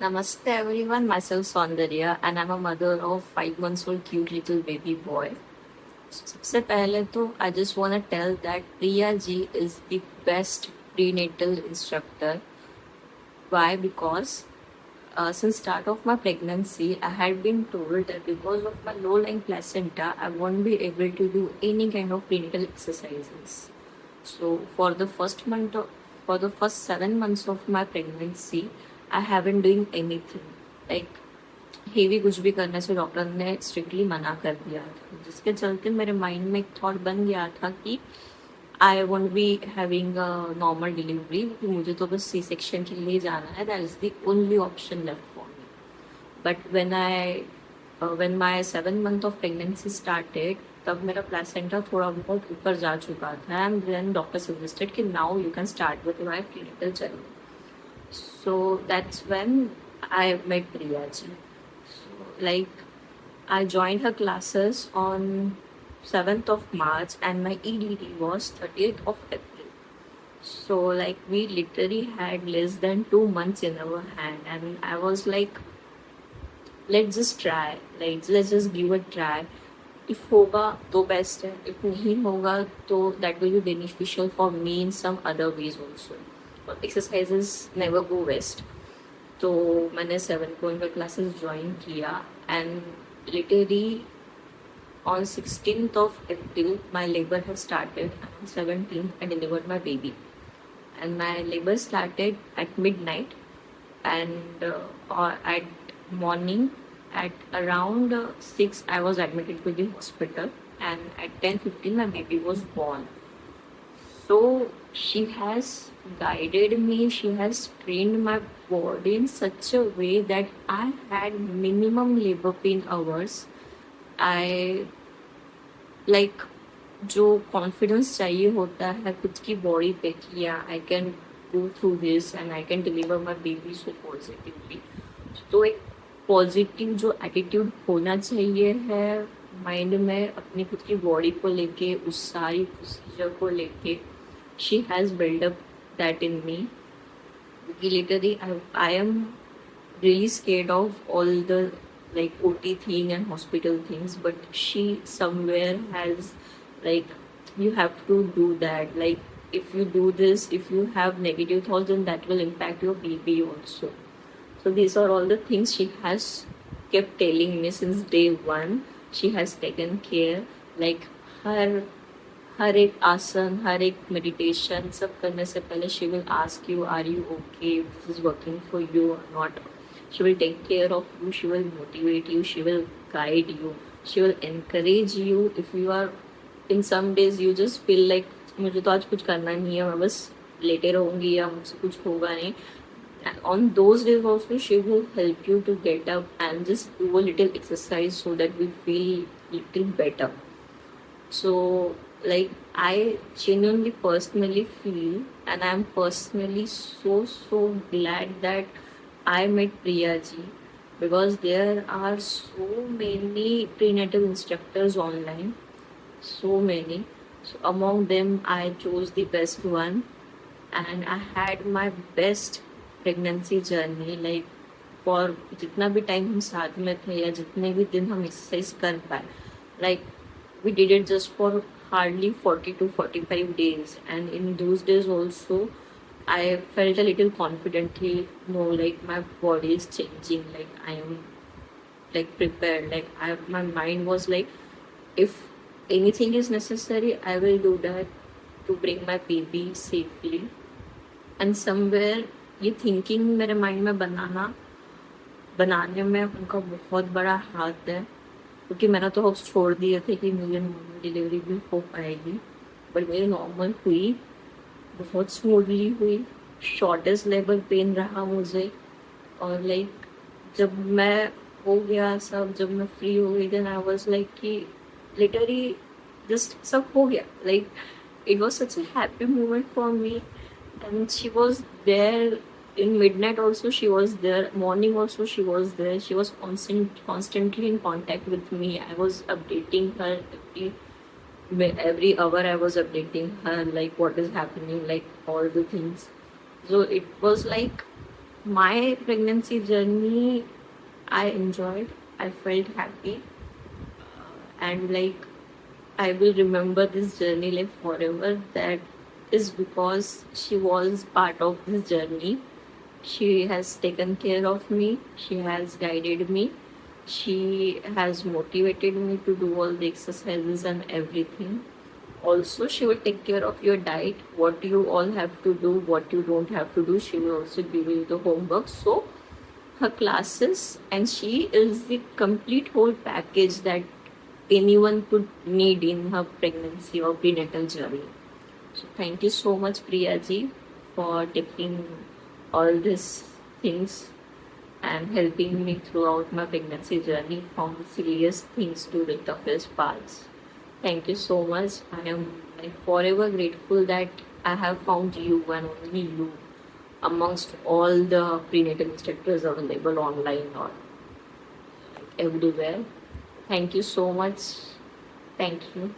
Namaste everyone, myself Saundarya and I'm a mother of 5 months old cute little baby boy. सबसे पहले तो I just want to tell that Priya ji is the best prenatal instructor. Why? Because since start of my pregnancy, I had been told that because of my low-lying placenta, I won't be able to do any kind of prenatal exercises. So for the first 7 months of my pregnancy, I haven't doing anything. Like heavy कुछ भी करने से doctor ने strictly मना कर दिया था, जिसके चलते मेरे माइंड में एक थॉट बन गया था कि I won't be having a normal delivery, कि मुझे तो बस सी सेक्शन के लिए जाना है, that is the only option left for me. But when my 7 month of pregnancy started, तब मेरा प्लेसेंटा थोड़ा बहुत ऊपर जा चुका था एंड देन डॉक्टर सजेस्टेड कि now you can start with my clinical journey. So that's when I met Priya ji. So, like, I joined her classes on 7th of March and my EDD was 30th of April. So, like, we literally had less than 2 months in our hand, and I was like, let's just try, like, let's just give a try. If होगा तो best है, if नहीं होगा तो that will be beneficial for me in some other ways also. Exercises never go waste. तो मैंने 7 को इनका क्लासेस ज्वाइन किया and literally on 16th of April my labor had started, and on 17th I delivered my baby, and my labor started at midnight, and or at morning at around 6 I was admitted to the hospital, and at 10:15 my baby was born. So she has guided me, she has trained my body in such a way that I had minimum labor pain hours. I like जो confidence चाहिए होता है खुद की body पे कि I can go through this and I can deliver my baby so positively. तो एक पॉजिटिव जो एटीट्यूड होना चाहिए है माइंड में अपनी खुद की बॉडी को लेके, उस सारी प्रोसीजर को लेके, she has built up that in me. Literally, I am really scared of all the like OT thing and hospital things, but she somewhere has like, you have to do that. Like, if you do this, if you have negative thoughts, then that will impact your baby also. So these are all the things she has kept telling me since day one. She has taken care. Like her हर एक आसन, हर एक meditation सब करने से पहले she will ask you, are you okay, this is working for you और not. She will take care of you, she will motivate you, she will guide you, she will encourage you. If you are in some days you just feel like मुझे तो आज कुछ करना नहीं है, मैं बस लेटे रहूँगी या मुझसे कुछ होगा नहीं, on those days also she will help you to get up and just do a little exercise so that we feel little better. So, like, I genuinely personally feel, and I'm personally so glad that I met Priya ji, because there are so many prenatal instructors online, so many. So among them I chose the best one, and I had my best pregnancy journey. Like, for जितना भी time हम साथ में थे या जितने भी दिन हम एक्सरसाइज कर पाए, like, we did it just for hardly 40 to 45 days, and in those days also I felt a little confidently, no, like my body is changing, like I am like prepared, like my mind was like, if anything is necessary I will do that to bring my baby safely. And somewhere ये thinking मेरे mind में बनाने में उनका बहुत बड़ा हाथ है, क्योंकि मैंने तो होप्स छोड़ दिए थे कि मुझे नॉर्मल डिलीवरी भी हो पाएगी, बट मेरी नॉर्मल हुई, बहुत स्मूथली हुई. शॉर्टेस्ट लेबर पेन रहा मुझे, और लाइक जब मैं हो गया सब, जब मैं फ्री हो गई, देन आई वाज लाइक कि लिटरली जस्ट सब हो गया. Like it was such a happy moment for me, and she was there in midnight also, she was there, morning also she was there, she was constantly in contact with me. I was updating her every hour, I was updating her like what is happening, like all the things. So it was like My pregnancy journey, I enjoyed. I felt happy, and like I will remember this journey like forever. That is because she was part of this journey. She has taken care of me. She has guided me. She has motivated me to do all the exercises and everything. Also, she will take care of your diet, what you all have to do, what you don't have to do. She will also give you the homework. So, her classes, and she is the complete whole package that anyone could need in her pregnancy or prenatal journey. So thank you so much, Priya ji, for taking all these things and helping me throughout my pregnancy journey from the silliest things to the toughest parts. Thank you so much. I am like forever grateful that I have found you and only you amongst all the prenatal instructors available online or like everywhere. Thank you so much. Thank you.